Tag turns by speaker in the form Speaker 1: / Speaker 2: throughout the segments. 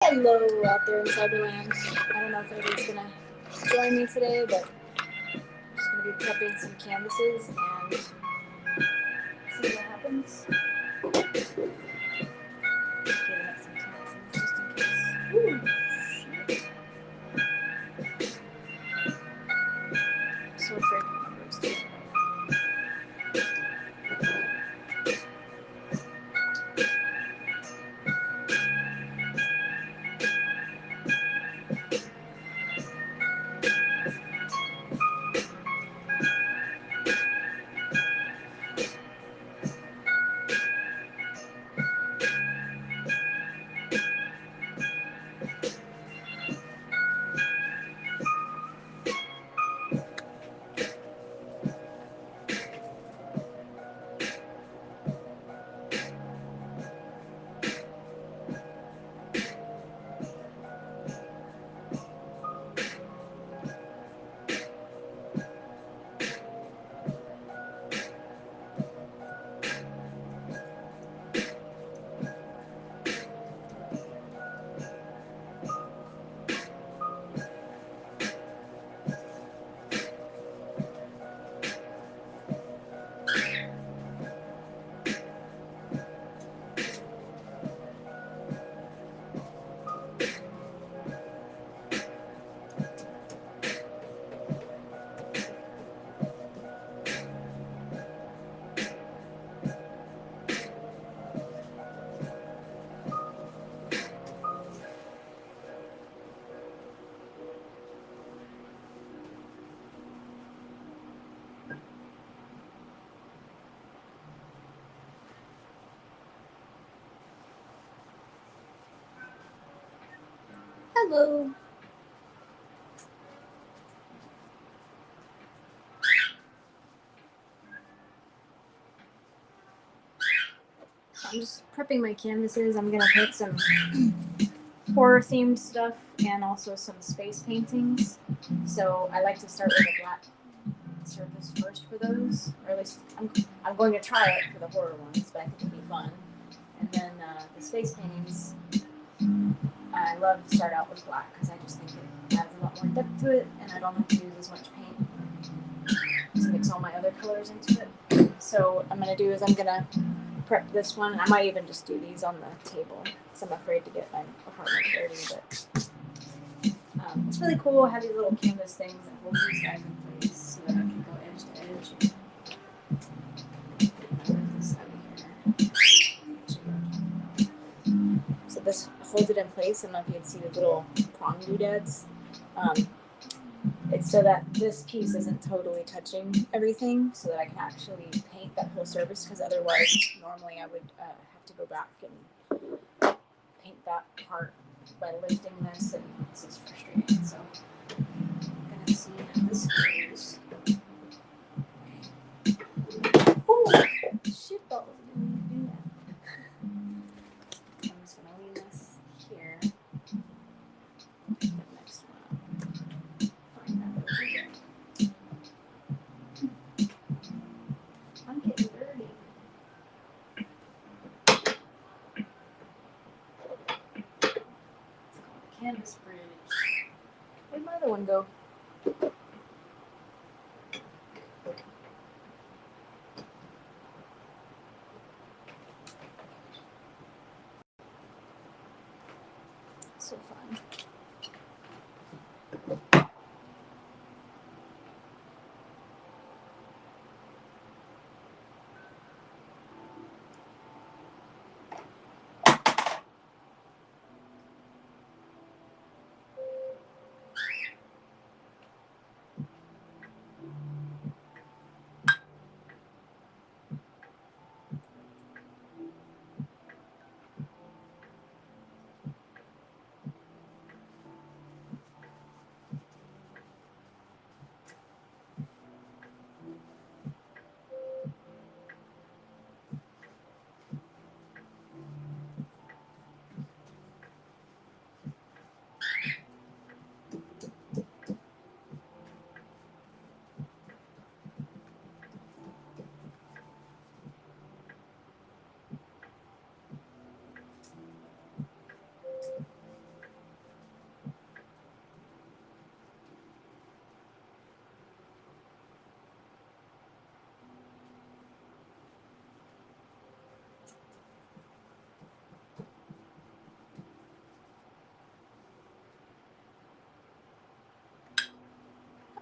Speaker 1: Hello out there in Cyberland. I don't know if anybody's gonna join me today, but I'm just gonna be prepping some canvases and see what happens. Giving it some taxes just in case. Ooh, shit. I'm so afraid the numbers do that. Hello. So I'm just prepping my canvases. I'm gonna put some horror themed stuff and also some space paintings. So I like to start with a black surface first for those, or at least I'm going to try it for the horror ones, but I think it'll be fun. And then the space paintings, I love to start out with black because I just think it adds a lot more depth to it, and I don't have to use as much paint to mix all my other colors into it. So what I'm gonna do is I'm gonna prep this one. I might even just do these on the table because I'm afraid to get my apartment dirty. But it's really cool. I have these little canvas things that hold these guys in place so that I can go edge to edge. This out of here. So this holds it in place. I don't know if you can see the little prong doodads. It's so that this piece isn't totally touching everything, so that I can actually paint that whole surface. Because otherwise, normally I would have to go back and paint that part by lifting this, and this is frustrating. So I'm gonna see how this goes. Oh, shit balls! I didn't mean to do that. I'm just gonna leave this here. The next one. Find that over here. I'm getting dirty. It's called the canvas bridge. Where'd my other one go? So fun.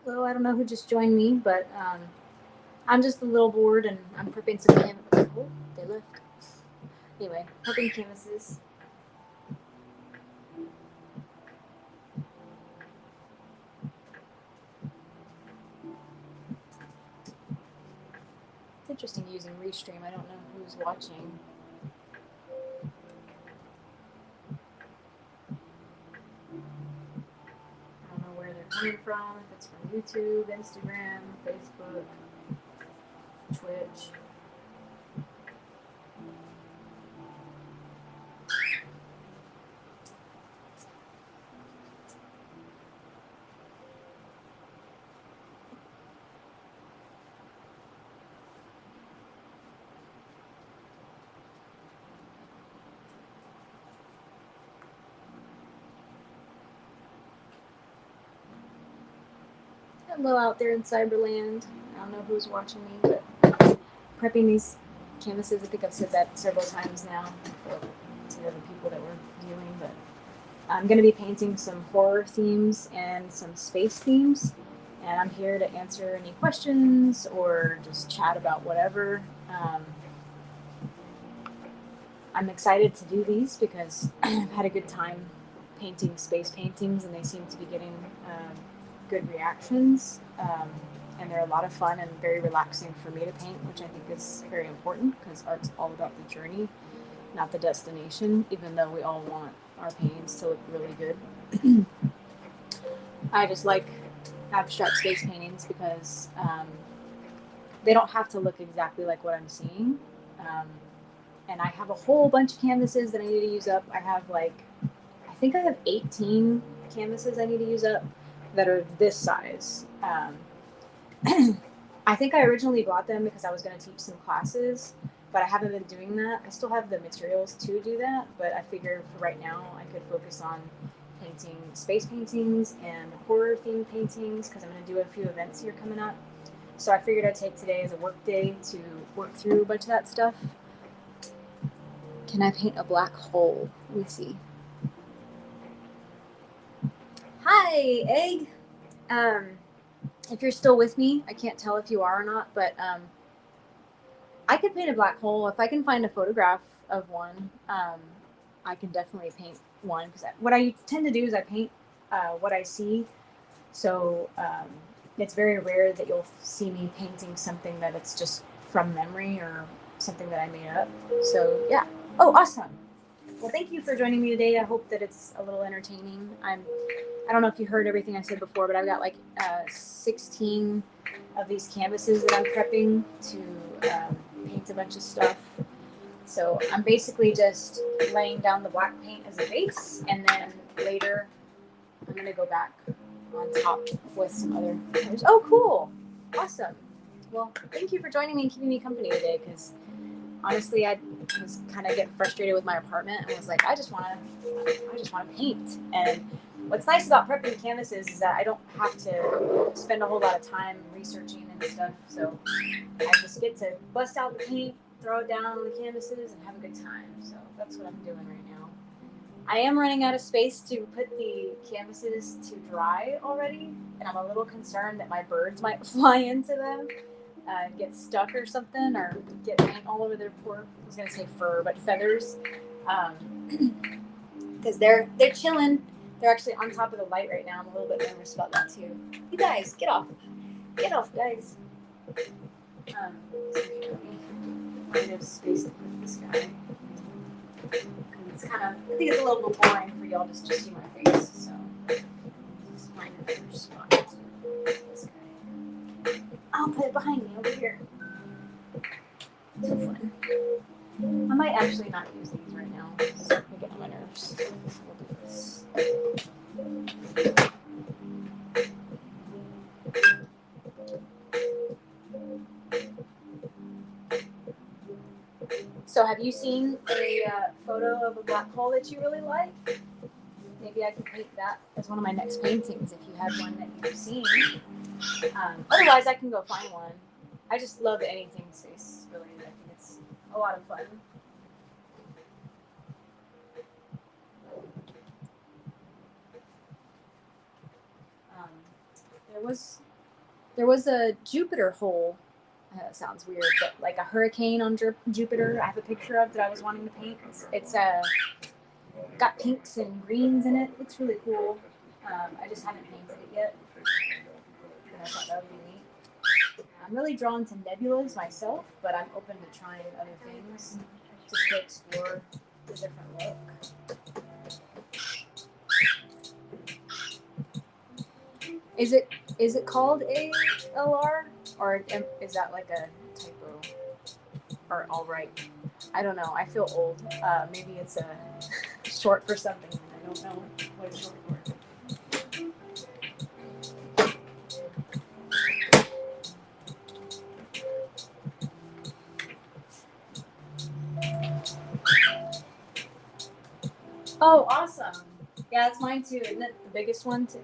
Speaker 1: Hello, I don't know who just joined me, but I'm just a little bored and I'm prepping some canvases. Oh, they left. Anyway, prepping canvases. It's interesting using Restream. I don't know who's watching. I don't know where they're coming from, if it's from YouTube, Instagram, Facebook, Twitch. Hello out there in Cyberland. I don't know who's watching me, but prepping these canvases. I think I've said that several times now to the other people that we're viewing, but I'm going to be painting some horror themes and some space themes, and I'm here to answer any questions or just chat about whatever. I'm excited to do these because I've had a good time painting space paintings, and they seem to be getting good reactions. And they're a lot of fun and very relaxing for me to paint, which I think is very important because art's all about the journey, not the destination, even though we all want our paintings to look really good. I just like abstract space paintings because they don't have to look exactly like what I'm seeing. And I have a whole bunch of canvases that I need to use up. I think I have 18 canvases I need to use up that are this size. I think I originally bought them because I was going to teach some classes, but I haven't been doing that. I still have the materials to do that, but I figured for right now I could focus on painting space paintings and horror themed paintings because I'm going to do a few events here coming up. So I figured I'd take today as a work day to work through a bunch of that stuff. Can I paint a black hole? Let me see. Hi, Egg. If you're still with me, I can't tell if you are or not, but I could paint a black hole if I can find a photograph of one. I can definitely paint one because what I tend to do is I paint what I see. So it's very rare that you'll see me painting something that it's just from memory or something that I made up. So yeah. Oh, awesome. Well, thank you for joining me today. I hope that it's a little entertaining. I don't know if you heard everything I said before, but I've got like 16 of these canvases that I'm prepping to paint a bunch of stuff. So I'm basically just laying down the black paint as a base, and then later I'm going to go back on top with some other colors. Oh, cool. Awesome. Well, thank you for joining me and keeping me company today, because honestly, I was kind of getting frustrated with my apartment and was like, I just want to paint. And what's nice about prepping canvases is that I don't have to spend a whole lot of time researching and stuff. So I just get to bust out the paint, throw it down on the canvases, and have a good time. So that's what I'm doing right now. I am running out of space to put the canvases to dry already, and I'm a little concerned that my birds might fly into them. Get stuck or something, or get paint all over their poor, I was gonna say fur, but feathers, because they're chilling. They're actually on top of the light right now. I'm a little bit nervous about that too. You guys, get off, guys. Find a space to put this guy. It's kind of, I think it's a little bit boring for y'all just to see my face, so just find another spot. This guy. I'll put it behind me over here. So fun. I might actually not use these right now. It's getting on my nerves. We'll do this. So have you seen a photo of a black hole that you really like? Maybe I could paint that as one of my next paintings if you had one that you've seen. Otherwise, I can go find one. I just love anything space related. I think it's a lot of fun. There was there was a Jupiter hole. Sounds weird, but like a hurricane on Jupiter. I have a picture of that I was wanting to paint. It's got pinks and greens in it. Looks really cool. I just haven't painted it yet. But I thought that would be neat. I'm really drawn to nebulas myself, but I'm open to trying other things just to explore the different look. Is it called ALR, or is that like a typo? Or all right? I don't know. I feel old. Maybe it's short for something, and I don't know what it's short for. Oh, awesome! Yeah, that's mine too. Isn't it the biggest one too?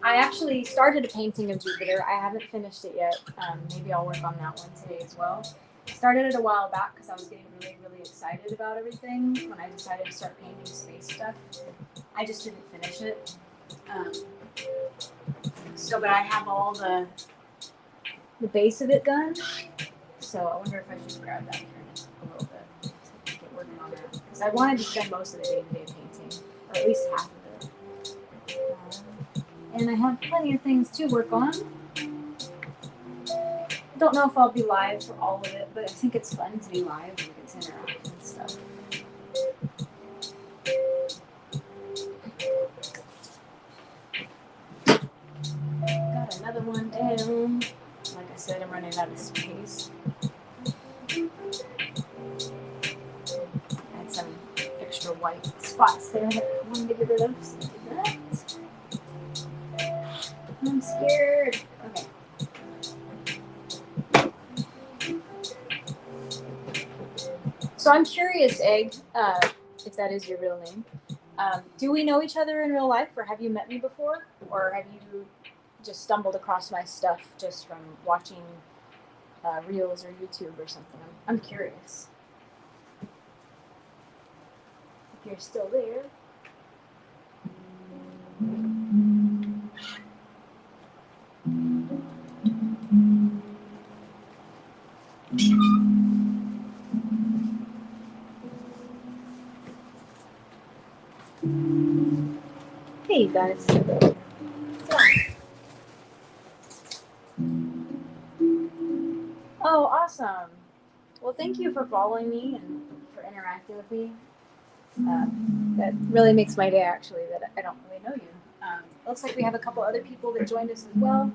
Speaker 1: I actually started a painting of Jupiter. I haven't finished it yet. Maybe I'll work on that one today as well. I started it a while back because I was getting really, really excited about everything when I decided to start painting space stuff. I just didn't finish it. But I have all the base of it done. So I wonder if I should grab that here in just a little bit to get working on that. Because I wanted to spend most of the day-to-day painting, or at least half of it. And I have plenty of things to work on. I don't know if I'll be live for all of it, but I think it's fun to be live and get to interact and stuff. Got another one down. Like I said, I'm running out of space. Had some extra white spots there that I wanted to get rid of. So I did that. I'm scared. Okay. So I'm curious, Egg, if that is your real name. Do we know each other in real life, or have you met me before? Or have you just stumbled across my stuff just from watching Reels or YouTube or something? I'm curious. If you're still there. Hey, you guys. Oh, awesome. Well, thank you for following me and for interacting with me. That really makes my day, actually, that I don't really know you. Looks like we have a couple other people that joined us as well.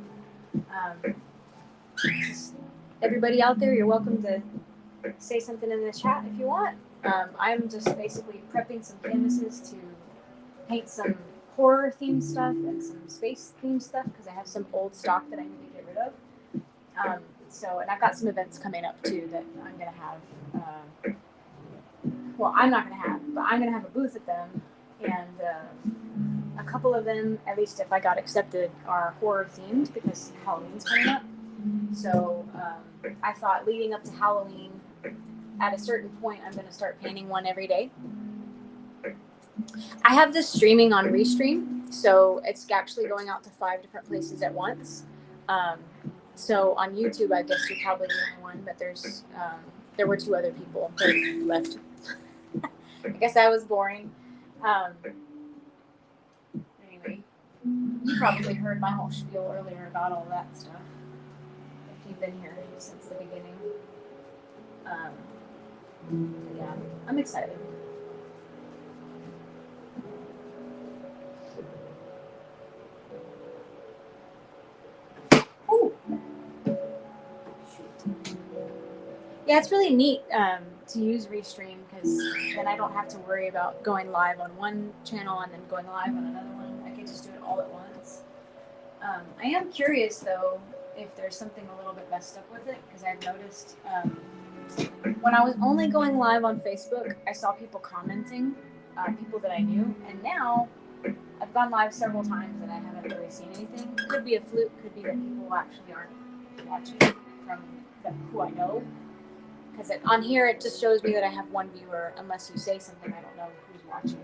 Speaker 1: Everybody out there, you're welcome to say something in the chat if you want. I'm just basically prepping some canvases to paint some horror themed stuff and some space themed stuff because I have some old stock that I need to get rid of. And I've got some events coming up too that I'm gonna have. Well, I'm not gonna have, but I'm gonna have a booth at them, and a couple of them, at least if I got accepted, are horror themed because Halloween's coming up. So I thought leading up to Halloween, at a certain point, I'm gonna start painting one every day. I have this streaming on Restream, so it's actually going out to 5 different places at once. So on YouTube, I guess you're probably the only one, but there were 2 other people that left. I guess I was boring. Anyway, you probably heard my whole spiel earlier about all that stuff, if you've been here since the beginning. Yeah, I'm excited. Yeah, it's really neat to use Restream because then I don't have to worry about going live on one channel and then going live on another one. I can just do it all at once. I am curious, though, if there's something a little bit messed up with it because I've noticed when I was only going live on Facebook, I saw people commenting, people that I knew, and now I've gone live several times and I haven't really seen anything. Could be a fluke, could be that people actually aren't watching from who I know. Because on here, it just shows me that I have 1 viewer. Unless you say something, I don't know who's watching.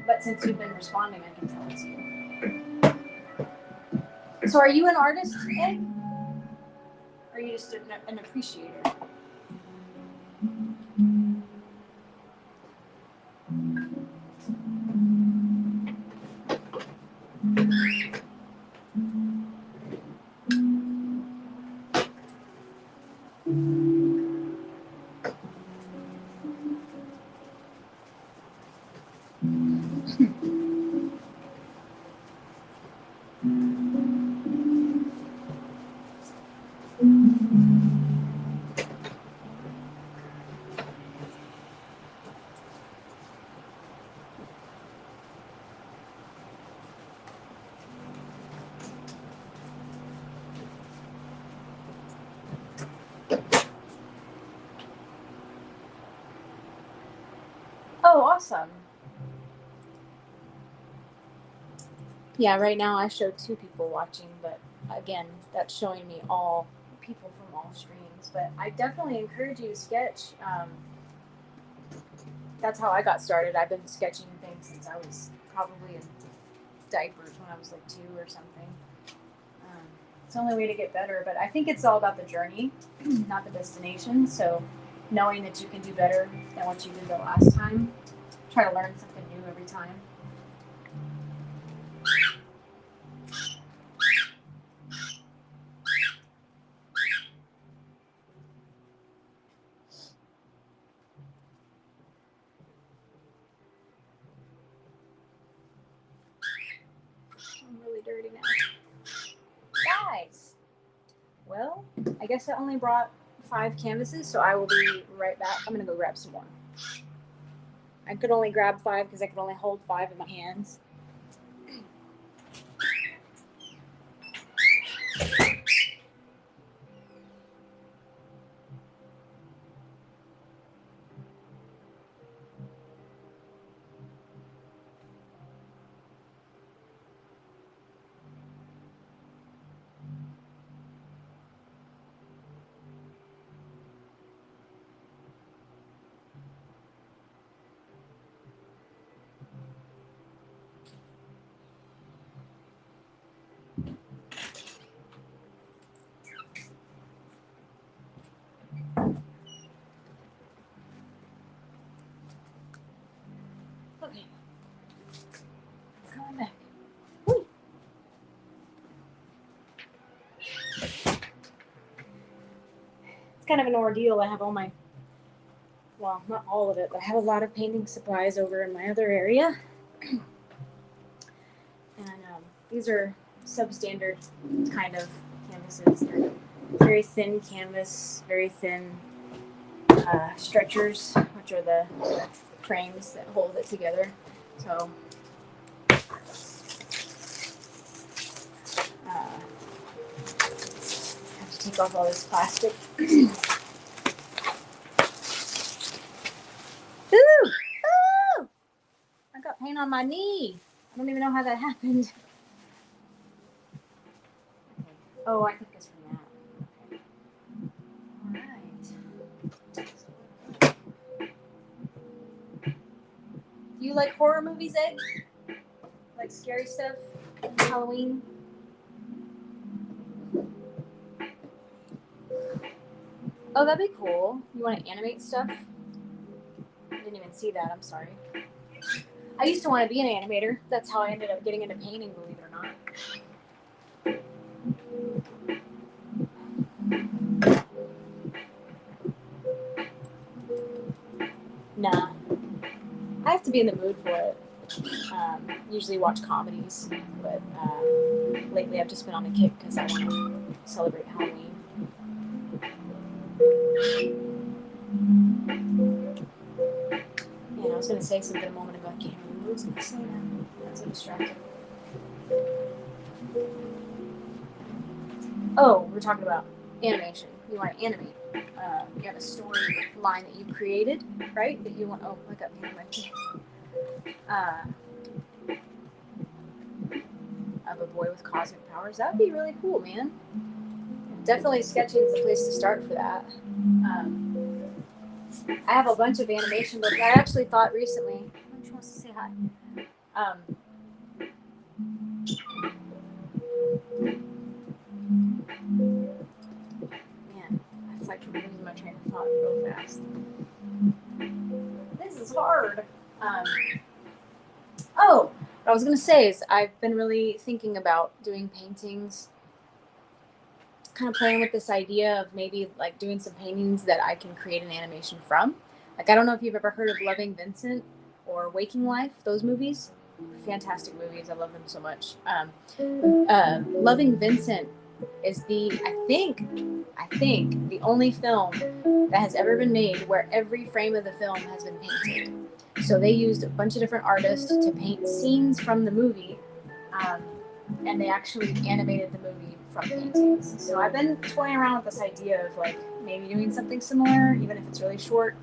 Speaker 1: But since you've been responding, I can tell it's you. So are you an artist, Egg? Or are you just an appreciator? Oh, awesome. Yeah, right now I showed 2 people watching, but again, that's showing me all people from all streams. But I definitely encourage you to sketch. That's how I got started. I've been sketching things since I was probably in diapers when I was like 2 or something. It's the only way to get better, but I think it's all about the journey, not the destination. So knowing that you can do better than what you did the last time, try to learn something new every time. I'm really dirty now. Guys, well, I guess I only brought 5 canvases, so I will be right back. I'm gonna go grab some more. I could only grab 5 because I could only hold 5 in my hands. Okay. Coming back. Woo. It's kind of an ordeal. I have all my, well, not all of it, but I have a lot of painting supplies over in my other area. And these are substandard kind of canvases. They're very thin canvas, very thin stretchers, which are the frames that hold it together. So have to take off all this plastic. Ooh! Ooh! I got paint on my knee. I don't even know how that happened. Oh, I think it's from that. All right. You like horror movies, Egg? Like scary stuff? Halloween? Oh, that'd be cool. You want to animate stuff? I didn't even see that. I'm sorry. I used to want to be an animator. That's how I ended up getting into painting, believe it or not. Nah. I have to be in the mood for it. Usually watch comedies, but lately I've just been on the kick because I want to celebrate Halloween. Man, I was going to say something a moment ago. I can't remember what I was going to say now. That's a distraction. Oh, we're talking about animation. You want to animate. You have a story line that you created, right? That you want. Oh, I got paint on my feet. Of a boy with cosmic powers. That would be really cool, man. Definitely sketching is the place to start for that. I have a bunch of animation books. I actually thought recently, I'm She wants to say hi. Um, man, that's like losing my train of thought real fast. This is hard. Oh, what I was gonna say is I've been really thinking about doing paintings, kind of playing with this idea of maybe like doing some paintings that I can create an animation from. Like I don't know if you've ever heard of Loving Vincent or Waking Life, those movies. Fantastic movies. I love them so much. Loving Vincent is I think the only film that has ever been made where every frame of the film has been painted. So they used a bunch of different artists to paint scenes from the movie, and they actually animated the movie from paintings. So I've been toying around with this idea of like maybe doing something similar, even if it's really short,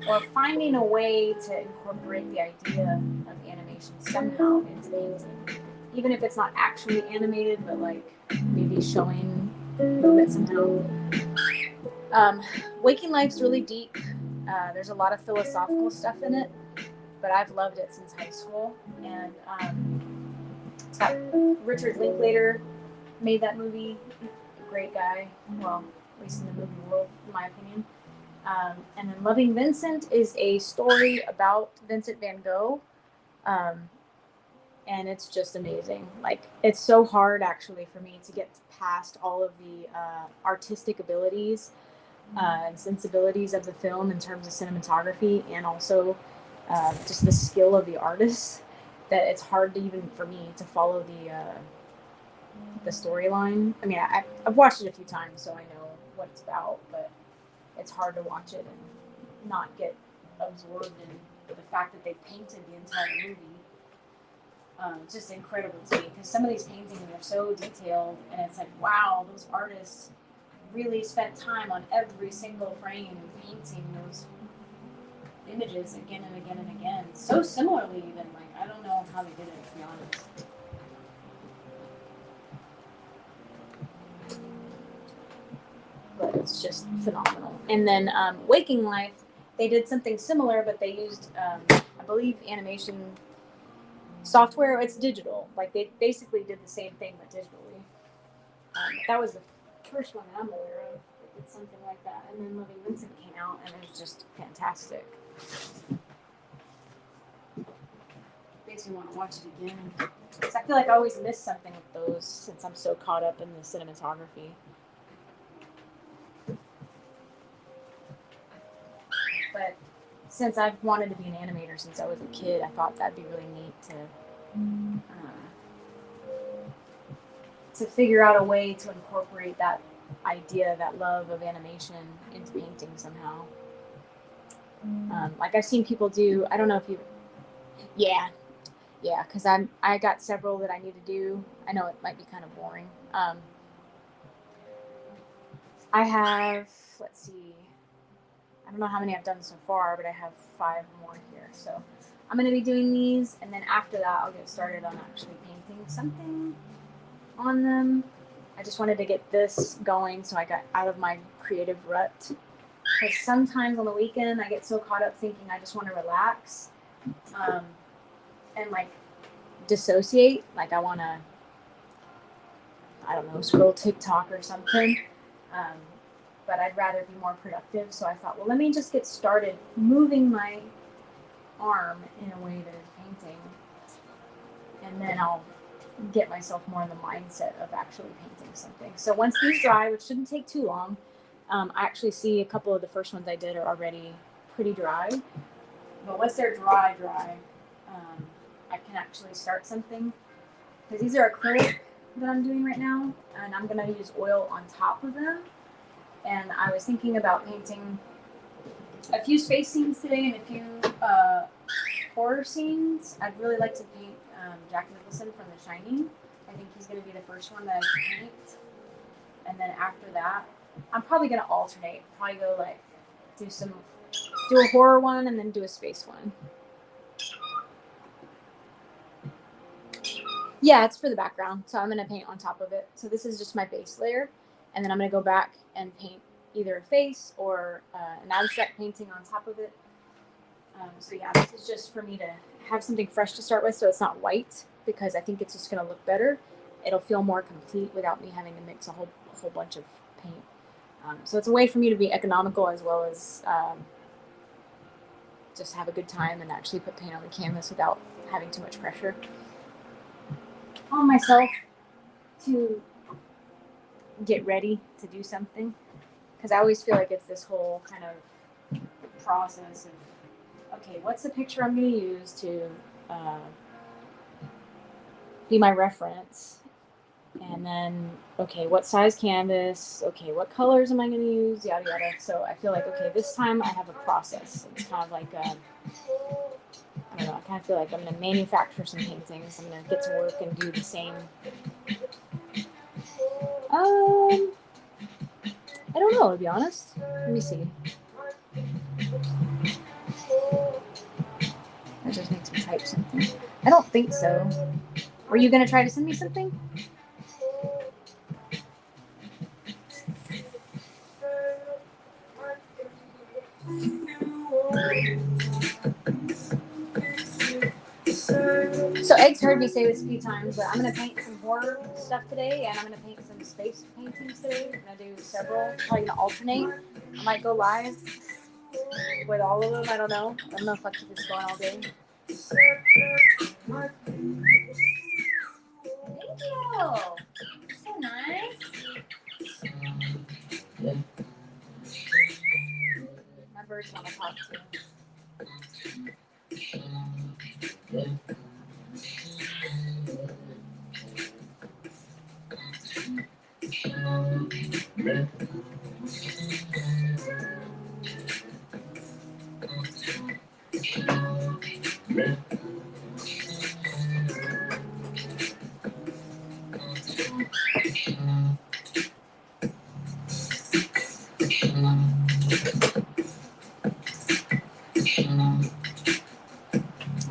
Speaker 1: or finding a way to incorporate the idea of animation somehow into painting, even if it's not actually animated, but like maybe showing movement somehow. Waking Life's really deep. There's a lot of philosophical stuff in it, but I've loved it since high school. And it's got Richard Linklater made that movie. Great guy. Well, at least in the movie world, in my opinion. And then Loving Vincent is a story about Vincent van Gogh. And it's just amazing. Like, it's so hard actually for me to get past all of the artistic abilities and sensibilities of the film in terms of cinematography, and also just the skill of the artists, that it's hard to even for me to follow the storyline. I mean, I've watched it a few times, so I know what it's about, but it's hard to watch it and not get absorbed in the fact that they painted the entire movie. It's just incredible to me because some of these paintings are so detailed, and it's like, wow, those artists really spent time on every single frame painting those images again and again and again. So similarly, even like I don't know how they did it, to be honest. But it's just phenomenal. And then Waking Life, they did something similar, but they used, I believe, animation software. It's digital. Like they basically did the same thing but digitally. That was the first one that I'm aware of that did something like that. And then Loving Vincent came out, and it was just fantastic. Makes me want to watch it again. Because I feel like I always miss something with those since I'm so caught up in the cinematography. But since I've wanted to be an animator since I was a kid, I thought that'd be really neat to figure out a way to incorporate that idea, that love of animation into painting somehow. Like I've seen people do, I don't know if you, yeah, because I got several that I need to do. I know it might be kind of boring. I have, let's see, I don't know how many I've done so far, but I have 5 more here. So I'm going to be doing these, and then after that, I'll get started on actually painting something on them. I just wanted to get this going so I got out of my creative rut. Because sometimes on the weekend, I get so caught up thinking I just want to relax and like dissociate. Like I want to, I don't know, scroll TikTok or something. But I'd rather be more productive. So I thought, well, let me just get started moving my arm in a way that is painting. And then I'll get myself more in the mindset of actually painting something. So once these dry, which shouldn't take too long, I actually see a couple of the first ones I did are already pretty dry. But once they're dry, I can actually start something. Because these are acrylic that I'm doing right now, and I'm going to use oil on top of them. And I was thinking about painting a few space scenes today and a few horror scenes. I'd really like to paint Jack Nicholson from The Shining. I think he's going to be the first one that I paint. And then after that, I'm probably going to alternate. Probably go like do a horror one and then do a space one. Yeah, it's for the background. So I'm going to paint on top of it. So this is just my base layer. And then I'm going to go back and paint either a face or an abstract painting on top of it. So yeah, this is just for me to have something fresh to start with, so it's not white, because I think it's just gonna look better. It'll feel more complete without me having to mix a whole bunch of paint. So it's a way for me to be economical as well as just have a good time and actually put paint on the canvas without having too much pressure on myself to get ready to do something. Because I always feel like it's this whole kind of process of, okay, what's the picture I'm going to use to be my reference? And then, okay, what size canvas? Okay, what colors am I going to use? Yada, yada. So I feel like, okay, this time I have a process. It's kind of like, I don't know, I kind of feel like I'm going to manufacture some paintings. I'm going to get to work and do the same. I don't know, to be honest. Let me see. That just makes me type something. I don't think so. Were you going to try to send me something? So Eggs heard me say this a few times, but I'm going to paint some horror stuff today, and I'm going to paint some space paintings today. I'm going to do several. Probably going to alternate. I might go live with all of them. I don't know. I don't know if I keep this going all day. Thank you. So nice. My birds want to talk too.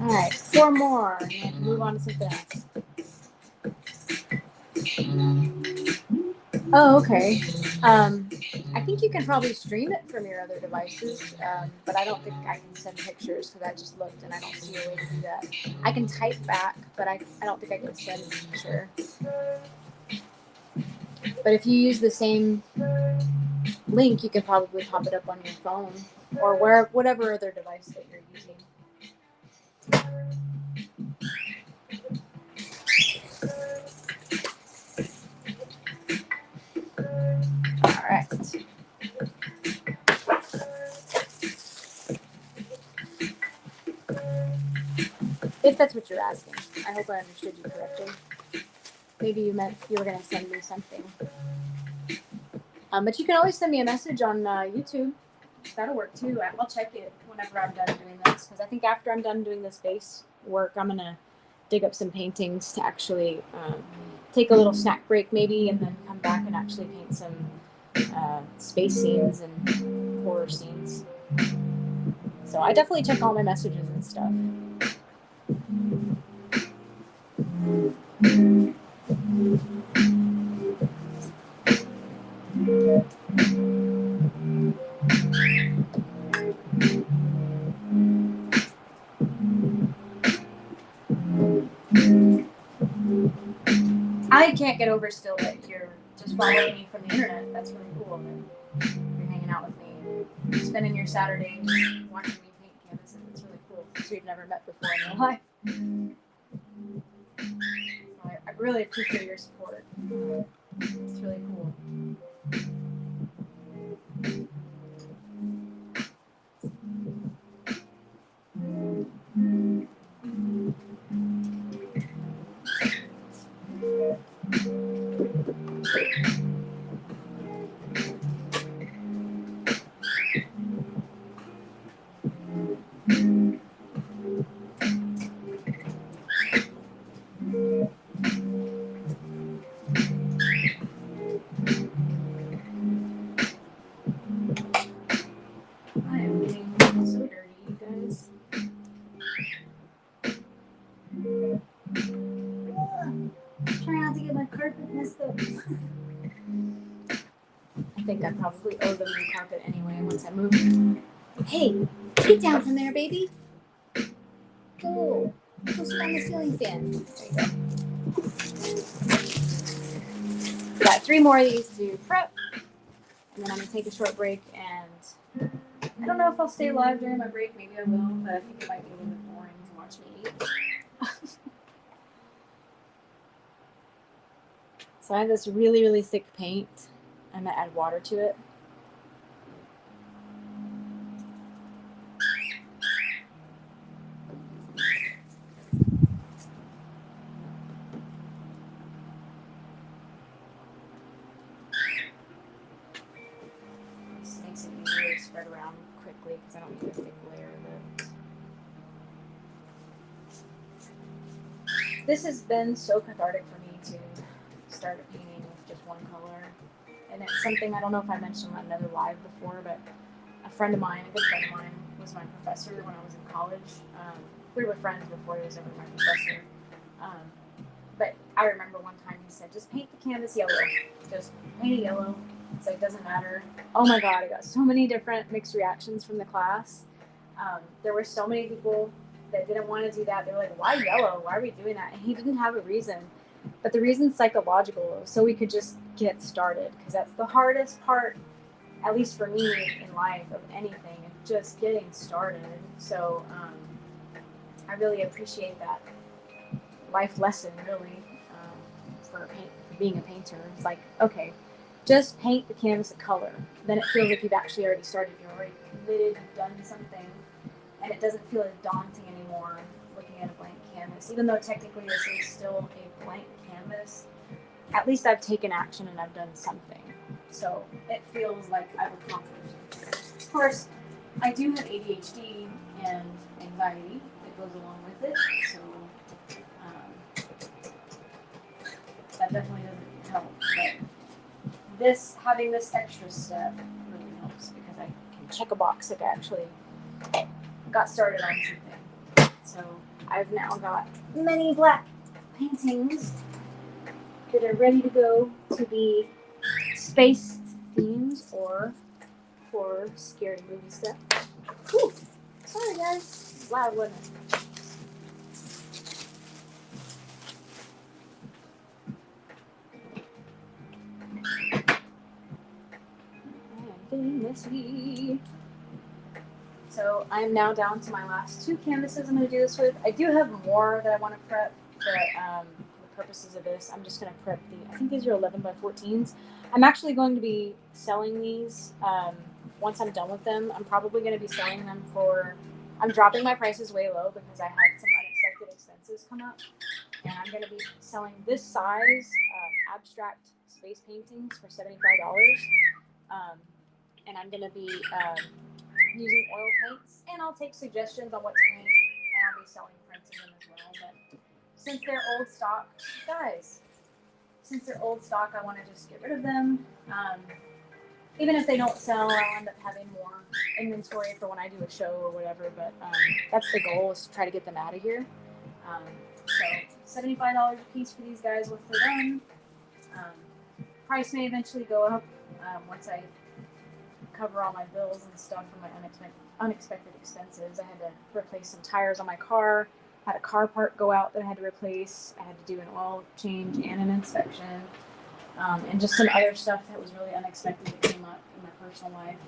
Speaker 1: All right, 4 more, and then move on to something else. Oh, okay. I think you can probably stream it from your other devices, but I don't think I can send pictures because I just looked and I don't see a way to do that. I can type back, but I don't think I can send a picture. But if you use the same link, you can probably pop it up on your phone or whatever other device that you're using. All right. If that's what you're asking. I hope I understood you correctly. Maybe you meant you were going to send me something. But you can always send me a message on YouTube. That'll work too. I'll check it whenever I'm done doing this. Because I think after I'm done doing this base work, I'm going to dig up some paintings to actually take a little snack break maybe, and then come back and actually paint some space scenes and horror scenes. So I definitely check all my messages and stuff. I can't get over still that you're just following me from the internet. That's really cool. You're hanging out with me, spending your Saturday watching me paint canvases. It's really cool because we've never met before in real life. I really appreciate your support. It's really cool. I am getting so dirty, you guys. Try not to get my carpet messed up. I think I probably owe them new carpet anyway once I move. Hey, Get down from there, baby. Go. Go sit on the ceiling fan. There you go. Got 3 more of these to prep, and then I'm gonna take a short break. And I don't know if I'll stay live during my break. Maybe I will, but I think it might be a little bit boring to watch me eat. So I have this really, really thick paint. I'm gonna add water to it. This makes it easier to spread around quickly because I don't need a thick layer of it. This has been so cathartic for me to start painting with just one color. And it's something, I don't know if I mentioned on another live before, but a friend of mine, a good friend of mine, was my professor when I was in college. We were friends before he was ever my professor. But I remember one time he said, just paint the canvas yellow. Just paint it yellow. It's like, doesn't matter. Oh my God, I got so many different mixed reactions from the class. There were so many people that didn't want to do that. They were like, why yellow? Why are we doing that? And he didn't have a reason. But the reason's psychological, so we could just get started. Because that's the hardest part, at least for me in life, of anything, just getting started. So I really appreciate that life lesson, really, for being a painter. It's like, okay, just paint the canvas a color. Then it feels like you've actually already started. You're already committed, you've done something, and it doesn't feel as daunting anymore looking at a blank canvas. Even though technically this is still a blank canvas, at least I've taken action and I've done something. So it feels like I've accomplished something. Of course, I do have ADHD and anxiety that goes along with it, so that definitely doesn't help. But having this extra step really helps because I can check a box if I actually got started on something. So I've now got many black paintings that are ready to go to be space themes or for scary movie stuff. Whew. Sorry guys, it's loud, wasn't it? Messy. So I'm now down to my last 2 canvases I'm going to do this with. I do have more that I want to prep, but for the purposes of this, I'm just going to prep I think these are 11 by 14s. I'm actually going to be selling these once I'm done with them. I'm probably going to be selling them I'm dropping my prices way low because I had some unexpected expenses come up. And I'm going to be selling this size abstract space paintings for $75. And I'm going to be using oil paints, and I'll take suggestions on what to paint, and I'll be selling prints of them as well. But since they're old stock, guys, I want to just get rid of them. Even if they don't sell, I'll end up having more inventory for when I do a show or whatever. But that's the goal, is to try to get them out of here. So $75 a piece for these guys once they're done. Price may eventually go up once I cover all my bills and stuff for my unexpected expenses. I had to replace some tires on my car, had a car part go out that I had to replace. I had to do an oil change and an inspection, and just some other stuff that was really unexpected that came up in my personal life.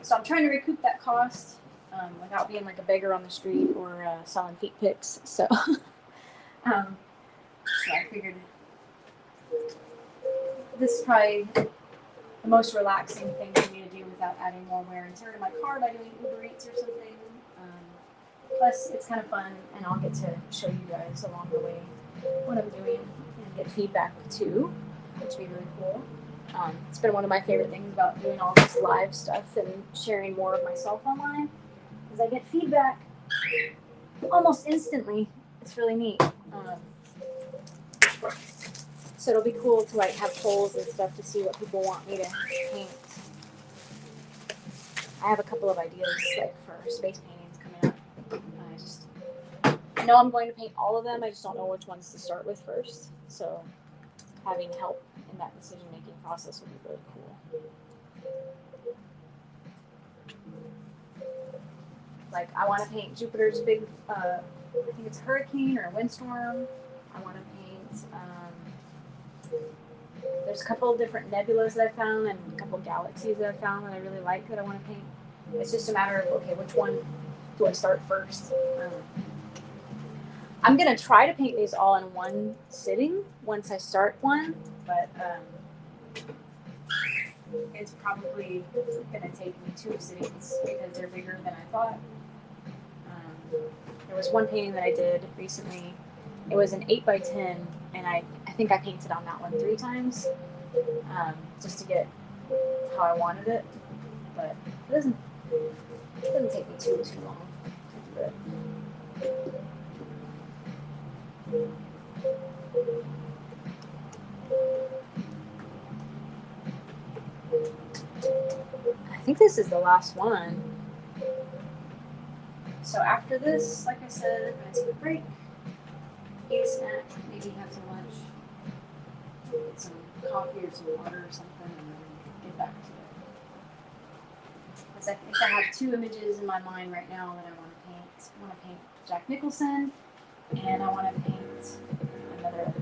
Speaker 1: So I'm trying to recoup that cost without being like a beggar on the street or selling feet pics. So, so I figured this is probably the most relaxing thing for me to do without adding more wear and tear to my car by doing Uber Eats or something. Plus, it's kind of fun, and I'll get to show you guys along the way what I'm doing and get feedback too, which would be really cool. It's been one of my favorite things about doing all this live stuff and sharing more of myself online, is I get feedback almost instantly. It's really neat. So it'll be cool to like have polls and stuff to see what people want me to paint. I have a couple of ideas like for space paintings coming up. I know I'm going to paint all of them. I just don't know which ones to start with first. So having help in that decision-making process would be really cool. Like I want to paint Jupiter's big, I think it's hurricane or windstorm. I want to paint. There's a couple of different nebulas that I found and a couple of galaxies that I found that I really like that I want to paint. It's just a matter of, okay, which one do I start first? I'm going to try to paint these all in one sitting once I start one, but it's probably going to take me 2 sittings because they're bigger than I thought. There was one painting that I did recently. It was an 8x10, and I think I painted on that one 3 times just to get how I wanted it. But it doesn't take me too long to do it. I think this is the last one. So after this, like I said, I'm gonna take a break, eat a snack, maybe have some lunch, get some coffee or some water or something, and then get back to it. Because I think I have 2 images in my mind right now that I want to paint. I want to paint Jack Nicholson, and I want to paint another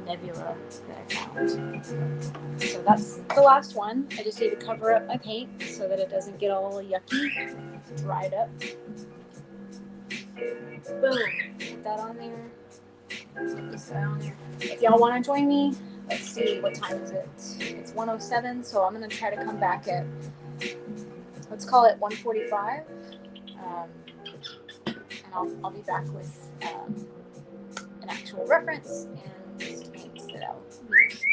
Speaker 1: nebula that I found. So that's the last one. I just need to cover up my paint so that it doesn't get all yucky. It's dried up. Boom. Put that on there. Put this guy on there. If y'all want to join me, let's see, what time is it? It's 1:07, so I'm going to try to come back at, let's call it 1:45. And I'll be back with an actual reference and paints that I'll use.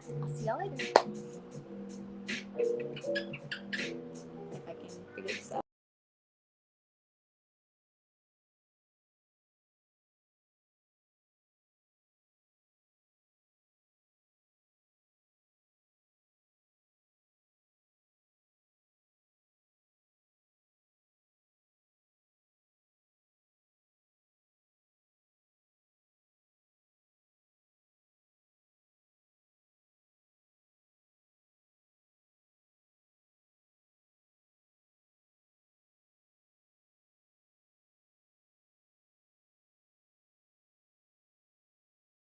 Speaker 1: So I'll see y'all later.